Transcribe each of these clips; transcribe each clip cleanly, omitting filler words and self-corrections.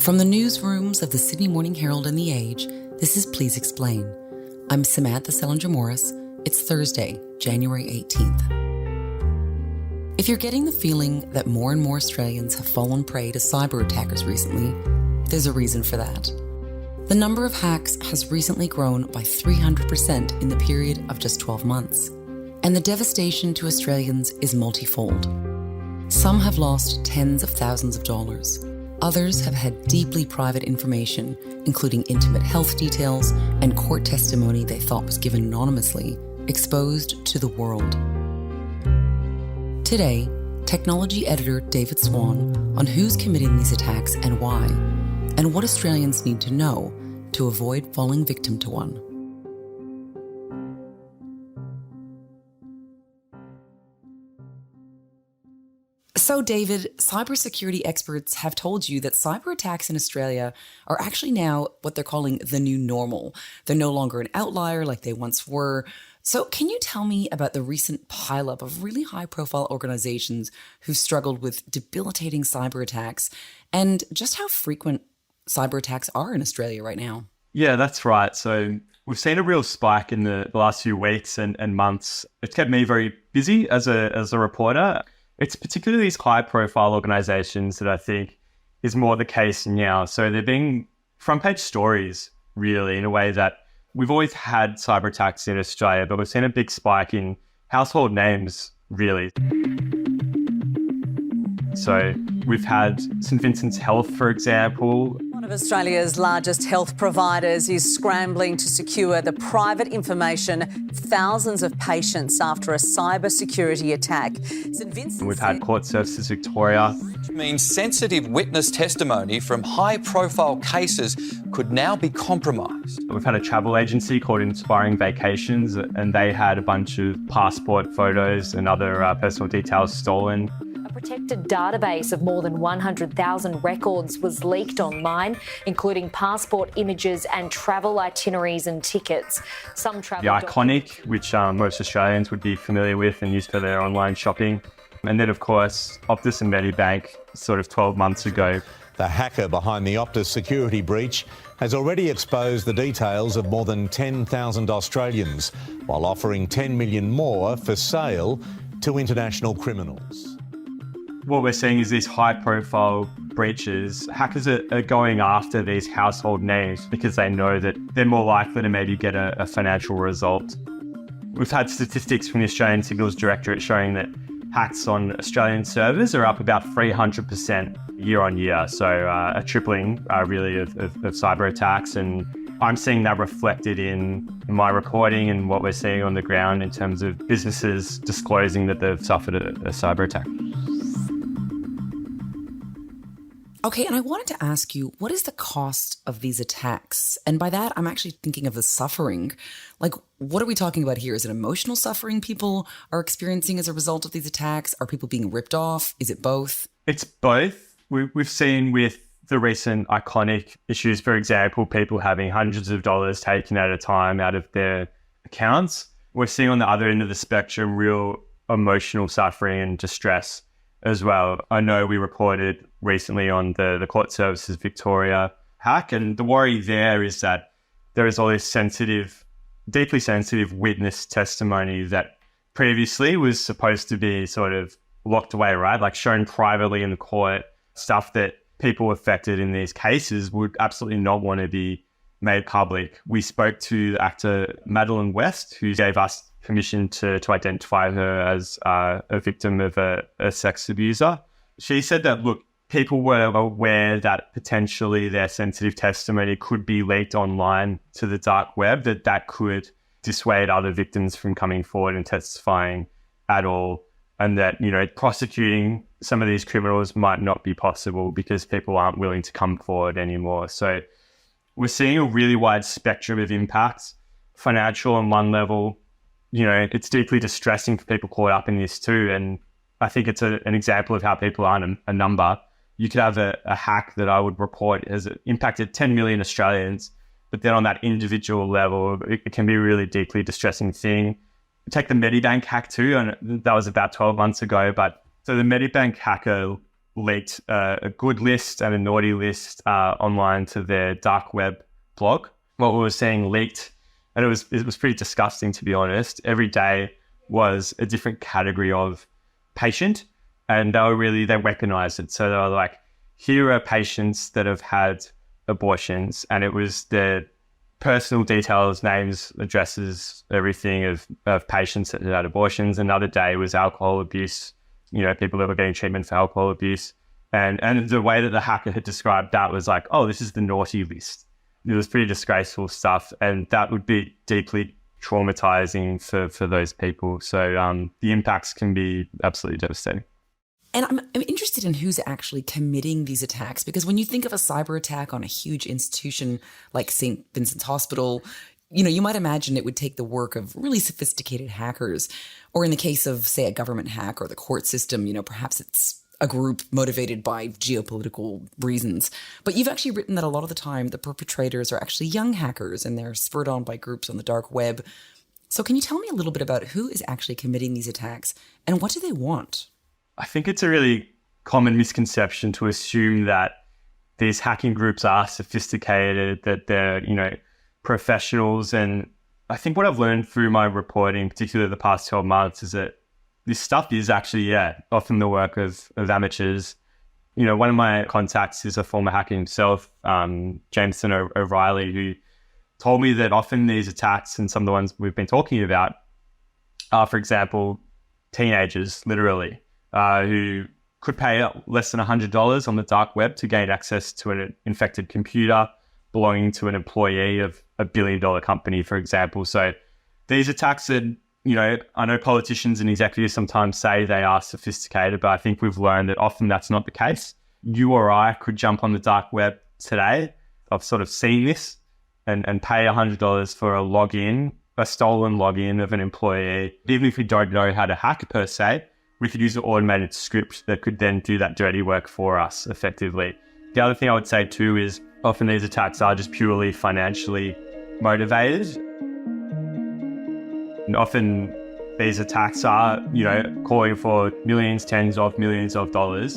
From the newsrooms of the Sydney Morning Herald and The Age, this is Please Explain. I'm Samantha Selinger-Morris. It's Thursday, January 18th. If you're getting the feeling that more and more Australians have fallen prey to cyber attackers recently, there's a reason for that. The number of hacks has recently grown by 300% in the period of just 12 months. And the devastation to Australians is multifold. Some have lost tens of thousands of dollars. Others have had deeply private information, including intimate health details and court testimony they thought was given anonymously, exposed to the world. Today, technology editor David Swan on who's committing these attacks and why, and what Australians need to know to avoid falling victim to one. So, David, cybersecurity experts have told you that cyber attacks in Australia are actually now what they're calling the new normal. They're no longer an outlier like they once were. So can you tell me about the recent pileup of really high-profile organizations who've struggled with debilitating cyber attacks and just how frequent cyber attacks are in Australia right now? Yeah, that's right. So we've seen a real spike in the last few weeks and months. It's kept me very busy as a reporter. It's particularly these high-profile organizations that I think is more the case now. So they're being front-page stories, really, in a way that we've always had cyber attacks in Australia, but we've seen a big spike in household names, really. So we've had St Vincent's Health, for example. One of Australia's largest health providers is scrambling to secure the private information of thousands of patients after a cyber security attack. St Vincent's. We've had Court Services Victoria. Which means sensitive witness testimony from high-profile cases could now be compromised. We've had a travel agency called Inspiring Vacations, and they had a bunch of passport photos and other personal details stolen. A protected database of more than 100,000 records was leaked online, including passport images and travel itineraries and tickets. Some travel The Iconic, which most Australians would be familiar with and used for their online shopping. And then, of course, Optus and Medibank, sort of 12 months ago. The hacker behind the Optus security breach has already exposed the details of more than 10,000 Australians, while offering 10 million more for sale to international criminals. What we're seeing is these high-profile breaches. Hackers are going after these household names because they know that they're more likely to maybe get a financial result. We've had statistics from the Australian Signals Directorate showing that hacks on Australian servers are up about 300% year on year. So a tripling really of cyber attacks. And I'm seeing that reflected in my reporting and what we're seeing on the ground in terms of businesses disclosing that they've suffered a cyber attack. Okay, and I wanted to ask you, what is the cost of these attacks? And by that, I'm actually thinking of the suffering. Like, what are we talking about here? Is it emotional suffering people are experiencing as a result of these attacks? Are people being ripped off? Is it both? It's both. We've seen with the recent Iconic issues, for example, people having hundreds of dollars taken at a time out of their accounts. We're seeing on the other end of the spectrum real emotional suffering and distress as well. I know we reported recently on the Court Services Victoria hack, and the worry there is that there is all this deeply sensitive witness testimony that previously was supposed to be sort of locked away, right? Like shown privately in the court, stuff that people affected in these cases would absolutely not want to be made public. We spoke to actor Madeline West, who gave us permission to identify her as a victim of a sex abuser. She said that, look, people were aware that potentially their sensitive testimony could be leaked online to the dark web, that could dissuade other victims from coming forward and testifying at all, and that, prosecuting some of these criminals might not be possible because people aren't willing to come forward anymore. So we're seeing a really wide spectrum of impacts. Financial on one level, it's deeply distressing for people caught up in this too. And I think it's an example of how people aren't a number. You could have a hack that I would report has impacted 10 million Australians, but then on that individual level, it can be a really deeply distressing thing. Take the Medibank hack too, and that was about 12 months ago. But so the Medibank hacker leaked a good list and a naughty list online to their dark web blog. What we were seeing leaked, and it was pretty disgusting, to be honest. Every day was a different category of patient, and they weaponized it. So they were like, here are patients that have had abortions, and it was their personal details, names, addresses, everything of patients that had abortions. Another day was alcohol abuse, people that were getting treatment for alcohol abuse. And the way that the hacker had described that was like, oh, this is the naughty list. It was pretty disgraceful stuff, and that would be deeply traumatizing for those people. So the impacts can be absolutely devastating. And I'm interested in who's actually committing these attacks, because when you think of a cyber attack on a huge institution like St. Vincent's Hospital, you might imagine it would take the work of really sophisticated hackers. Or in the case of, say, a government hack or the court system, perhaps it's a group motivated by geopolitical reasons. But you've actually written that a lot of the time the perpetrators are actually young hackers and they're spurred on by groups on the dark web. So can you tell me a little bit about who is actually committing these attacks and what do they want? I think it's a really common misconception to assume that these hacking groups are sophisticated, that they're, professionals. And I think what I've learned through my reporting, particularly the past 12 months, is that this stuff is actually, often the work of amateurs. One of my contacts is a former hacker himself, Jameson O'Reilly, who told me that often these attacks, and some of the ones we've been talking about, are, for example, teenagers, literally, who could pay less than $100 on the dark web to gain access to an infected computer belonging to an employee of a billion-dollar company, for example. So these attacks are, I know politicians and executives sometimes say they are sophisticated, but I think we've learned that often that's not the case. You or I could jump on the dark web today. I've sort of seen this and pay $100 for a stolen login of an employee. Even if we don't know how to hack per se, we could use an automated script that could then do that dirty work for us effectively. The other thing I would say too is often these attacks are just purely financially motivated. And often these attacks are, calling for millions, tens of millions of dollars.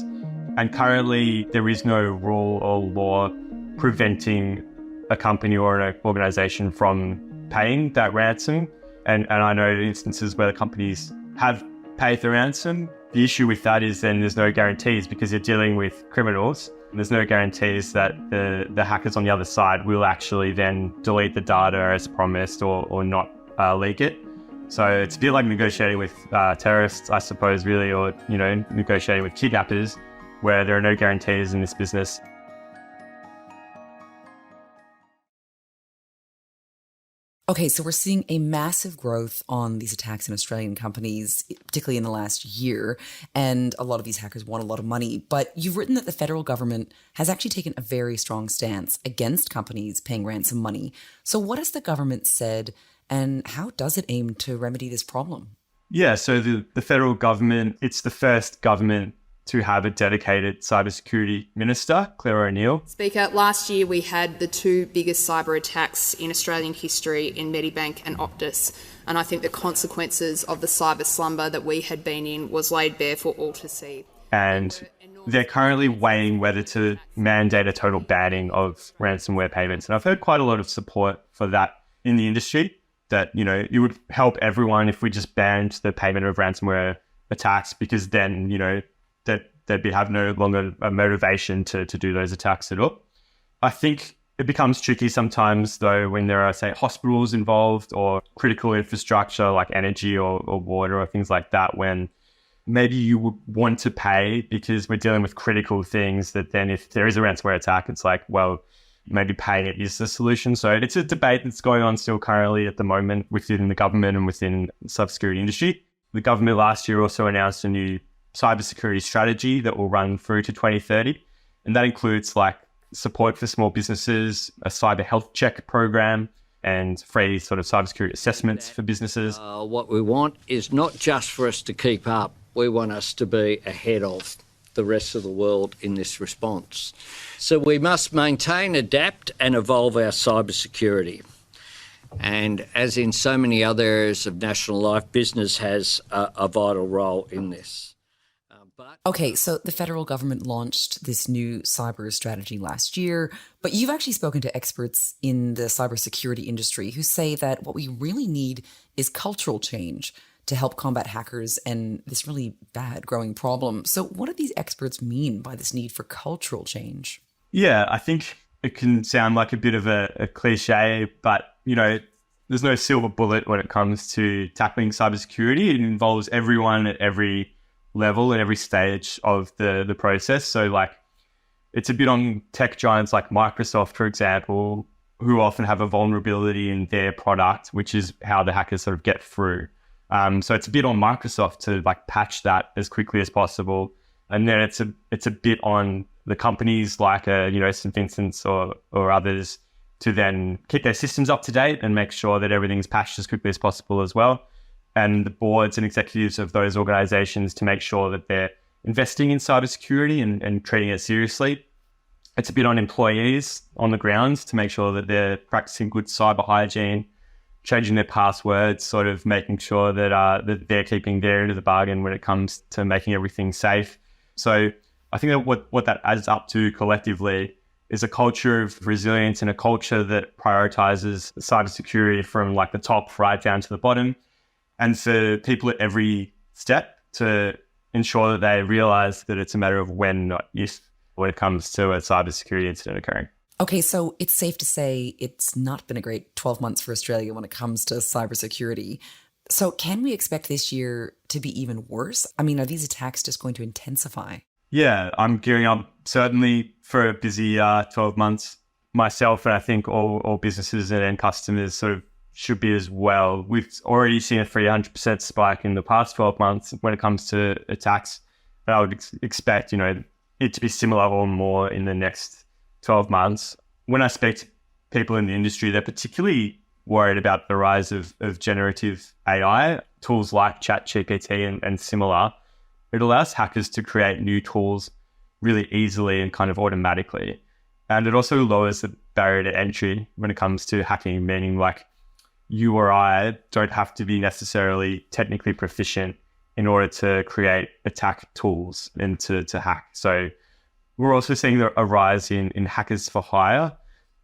And currently there is no rule or law preventing a company or an organization from paying that ransom. And I know instances where the companies have paid the ransom. The issue with that is then there's no guarantees, because you're dealing with criminals. And there's no guarantees that the hackers on the other side will actually then delete the data as promised or not leak it. So it's a bit like negotiating with terrorists, I suppose, really, or, negotiating with kidnappers, where there are no guarantees in this business. Okay, so we're seeing a massive growth on these attacks in Australian companies, particularly in the last year, and a lot of these hackers want a lot of money. But you've written that the federal government has actually taken a very strong stance against companies paying ransom money. So what has the government said, and how does it aim to remedy this problem? Yeah, so the federal government, it's the first government to have a dedicated cybersecurity minister, Claire O'Neill. Speaker, last year we had the two biggest cyber attacks in Australian history in Medibank and Optus. And I think the consequences of the cyber slumber that we had been in was laid bare for all to see. And they're currently weighing whether to mandate a total banning of ransomware payments. And I've heard quite a lot of support for that in the industry, that, it would help everyone if we just banned the payment of ransomware attacks, because then, that they'd have no longer a motivation to do those attacks at all. I think it becomes tricky sometimes, though, when there are, say, hospitals involved or critical infrastructure like energy or water or things like that, when maybe you would want to pay because we're dealing with critical things, that then if there is a ransomware attack, it's like, well, maybe paying it is the solution. So it's a debate that's going on still currently at the moment within the government and within the cybersecurity industry. The government last year also announced a new cybersecurity strategy that will run through to 2030. And that includes like support for small businesses, a cyber health check program, and free sort of cybersecurity assessments for businesses. What we want is not just for us to keep up. We want us to be ahead of the rest of the world in this response. So we must maintain, adapt and evolve our cybersecurity. And as in so many other areas of national life, business has a vital role in this. Okay, so the federal government launched this new cyber strategy last year, but you've actually spoken to experts in the cybersecurity industry who say that what we really need is cultural change to help combat hackers and this really bad growing problem. So what do these experts mean by this need for cultural change? Yeah, I think it can sound like a bit of a cliche, but, there's no silver bullet when it comes to tackling cybersecurity. It involves everyone at every level and every stage of the process. So it's a bit on tech giants like Microsoft, for example, who often have a vulnerability in their product, which is how the hackers sort of get through. So it's a bit on Microsoft to patch that as quickly as possible. And then it's a bit on the companies like St. Vincent's or others to then keep their systems up to date and make sure that everything's patched as quickly as possible as well. And the boards and executives of those organizations to make sure that they're investing in cybersecurity and treating it seriously. It's a bit on employees on the ground to make sure that they're practicing good cyber hygiene, changing their passwords, sort of making sure that they're keeping their end of the bargain when it comes to making everything safe. So I think that what that adds up to collectively is a culture of resilience and a culture that prioritizes cybersecurity from the top right down to the bottom. And for people at every step to ensure that they realize that it's a matter of when, not if, when it comes to a cybersecurity incident occurring. Okay, so it's safe to say it's not been a great 12 months for Australia when it comes to cybersecurity. So can we expect this year to be even worse? I mean, are these attacks just going to intensify? Yeah, I'm gearing up certainly for a busy 12 months myself, and I think all businesses and end customers sort of should be as well. We've already seen a 300% spike in the past 12 months when it comes to attacks. And I would expect, it to be similar or more in the next 12 months. When I speak to people in the industry, they're particularly worried about the rise of generative AI, tools like ChatGPT and similar. It allows hackers to create new tools really easily and kind of automatically. And it also lowers the barrier to entry when it comes to hacking, meaning you or I don't have to be necessarily technically proficient in order to create attack tools and to hack. So we're also seeing a rise in hackers for hire,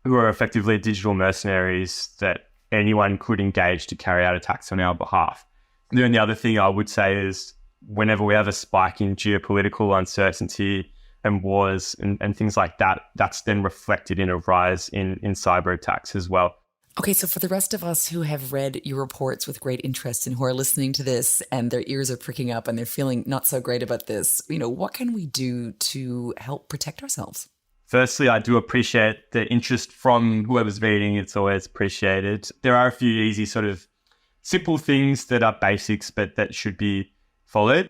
who are effectively digital mercenaries that anyone could engage to carry out attacks on our behalf. And then the other thing I would say is whenever we have a spike in geopolitical uncertainty and wars and things like that, that's then reflected in a rise in cyber attacks as well. Okay, so for the rest of us who have read your reports with great interest and who are listening to this and their ears are pricking up and they're feeling not so great about this, what can we do to help protect ourselves? Firstly, I do appreciate the interest from whoever's reading. It's always appreciated. There are a few easy sort of simple things that are basics, but that should be followed.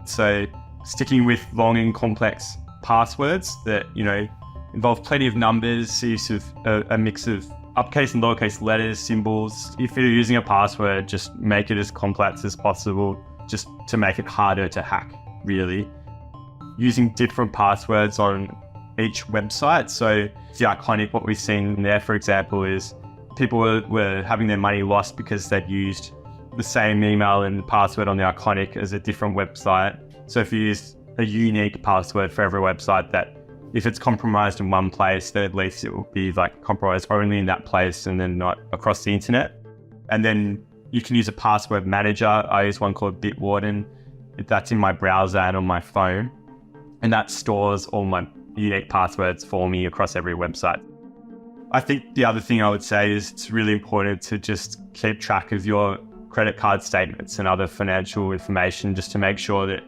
So sticking with long and complex passwords that, involve plenty of numbers, use of a mix of uppercase and lowercase letters, symbols. If you're using a password, just make it as complex as possible, just to make it harder to hack, really. Using different passwords on each website. So the Iconic, what we've seen there, for example, is people were having their money lost because they'd used the same email and password on the Iconic as a different website. So if you use a unique password for every website, that if it's compromised in one place, then at least it will be compromised only in that place and then not across the internet. And then you can use a password manager. I use one called Bitwarden. That's in my browser and on my phone. And that stores all my unique passwords for me across every website. I think the other thing I would say is it's really important to just keep track of your credit card statements and other financial information, just to make sure that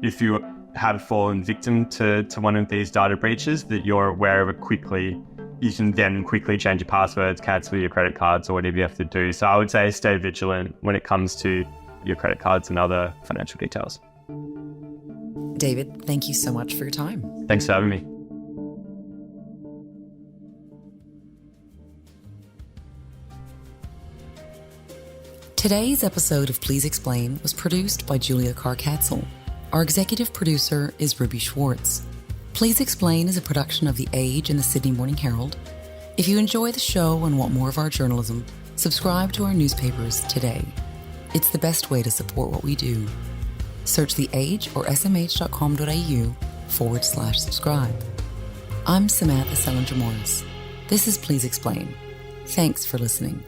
if you have fallen victim to one of these data breaches, that you're aware of it quickly. You can then quickly change your passwords, cancel your credit cards, or whatever you have to do. So I would say stay vigilant when it comes to your credit cards and other financial details. David, thank you so much for your time. Thanks for having me. Today's episode of Please Explain was produced by Julia Carr-Katzel. Our executive producer is Ruby Schwartz. Please Explain is a production of The Age and the Sydney Morning Herald. If you enjoy the show and want more of our journalism, subscribe to our newspapers today. It's the best way to support what we do. Search The Age or smh.com.au/subscribe. I'm Samantha Selinger Morris. This is Please Explain. Thanks for listening.